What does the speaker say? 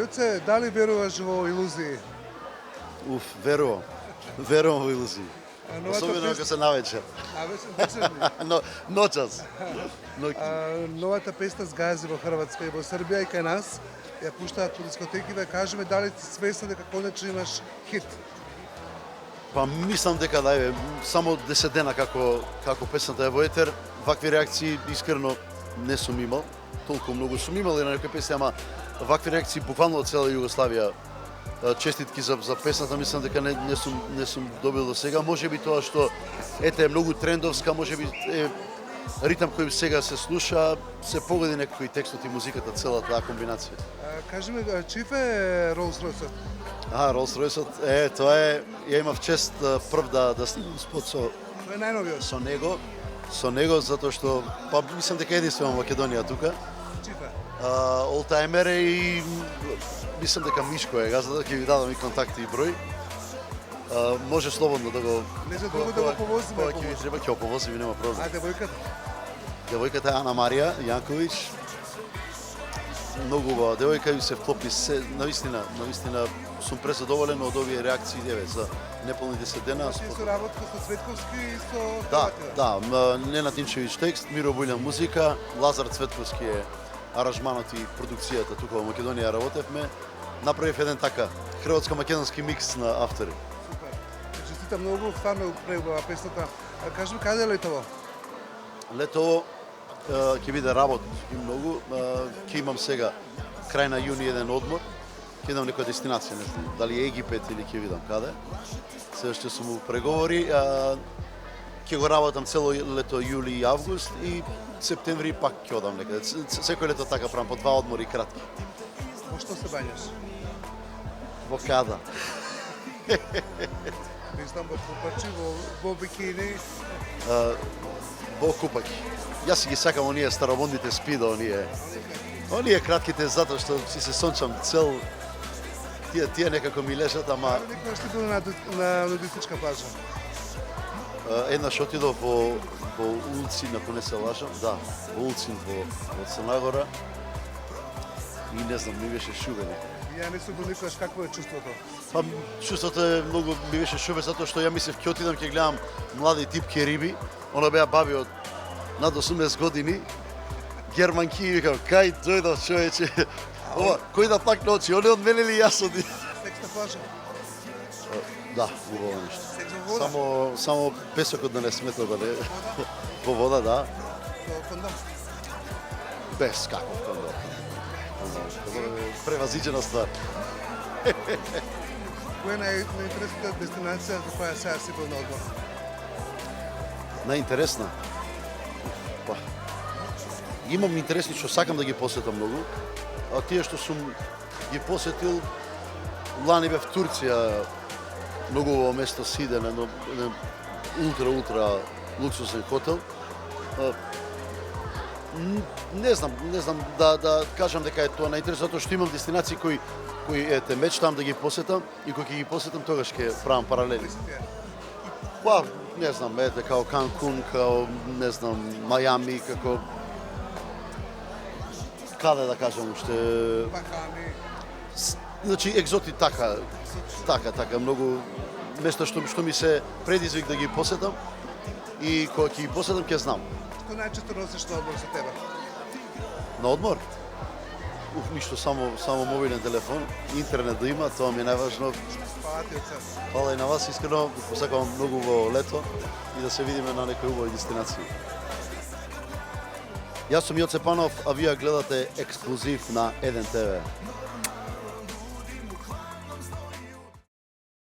Joce, da li veruješ во илузии? Верувам. Верувам во илузии. Новата Особено ако песна, се навечер. Но, ночас. новата песна Згази во Хрватска и во Србија и кај нас ја пуштаат по дискотеките, да кажеме дали си свесен дека конечно имаш хит? Па мислам дека да е само 10 дена како песната е во етер, вакви реакции искрено не сум имал. Толку многу сум имал и на некои песни, ама вакви реакции буквално од цела Југославија. Честитки за песната, мислам дека не сум добил до сега. Можеби тоа што ете е многу трендовска, можеби е ритам кој сега се слуша, се погоди некои текстот и музиката, целата таа комбинација. Кажи ми, чиф е Rolls Royce? Rolls Royce, тоа е, ја имав чест прв да снимам спот Тоа е најновиот. со него затоа што па мислам дека единствено во Македонија тука. Чиф е? Олтаймер е и мислам дека Мишко е, за да ќе ви дадам и контакти и број. Може слободно да го... Не за друго да го повозиме. Кога ќе ви треба, ќе го повозиме, нема проблем. А девојката? Девојката е Ана Марија Јанковиќ. Многу убава девојка и се вклопи се, навистина сум презадоволен од овие реакции, за неполни 10 дена. Ти со работка со Цветковски и со Да, Хрватија? Ненад Инчевиќ текст, Миро Бујлјан музика, Лазар Цветковски е аранжманот и продукцијата тука во Македонија работевме. Направив еден така хрватско-македонски микс на автори. Супер. Честитам многу, стварно преубава песната. Кажи ми, каде е летово? Летово ќе биде работ и многу. Ќе имам сега крај на јуни еден одмор. Ќе идам некоја дестинација, не знам, дали Египет или ќе видам каде. Се уште сум у преговори. Ќе го работам цело лето јули и август и септември пак ќе одам некаде. Секој лето така правам по 2 одмори кратки. Во што се бањаш? Во када? Не знам, во купачи, во бикини. Во купаки. Јас си ги сакам оние старомодните спида, оние кратките затоа што си се сончам цел. Тие некако ми лежат, ама Дали некој што бил на нудистичка плажа? еднаш отидов во Улцин, ако не се лажам, во Улцин во Црнагора. И не знам, ми беше шубе. Ја не сум бил никогаш, какво е чувството? Па чувството е многу ми беше шубе затоа што ја мислев ќе отидам ќе гледам млади типки риби. Она беа баби од над 80 години. Германки и викам, кај дојдов човече. Ова, кој да пак научи, они од мене или јас од... Секс на плажа? Да, убаво нешто. Секс во вода? Само песокот да не смета да не... Во вода, да. Со кондом? Без каков кондом. Превазиđена ствар. Која е најинтересната дестинација за која сега си бил на одмор? Најинтересна? Па, имам интересни што сакам да ги посетам многу, а тие што сум ги посетил, лани бев Турција, многу во место Сиден, еден ултра луксузен хотел. Не знам да кажам дека е тоа најинтересно, затоа што имам дестинации кои ете мечтам да ги посетам и кога ќе ги посетам тогаш ќе правам паралели. Па, не знам, ете као Канкун, као не знам, Мајами, како каде да кажам уште, Бахами. значи екзоти така многу места што ми се предизвик да ги посетам и кога ќе ги посетам ќе знам. Што најчесто носиш на одмор со тебе? На одмор? Ништо, само мобилен телефон, интернет да има, тоа ми е најважно. Фала ти од се. Фала и на вас, искрено, посакувам многу во лето и да се видиме на некои убави дестинации. Јас сум Јоце Панов, а вие гледате ексклузив на 1 ТВ.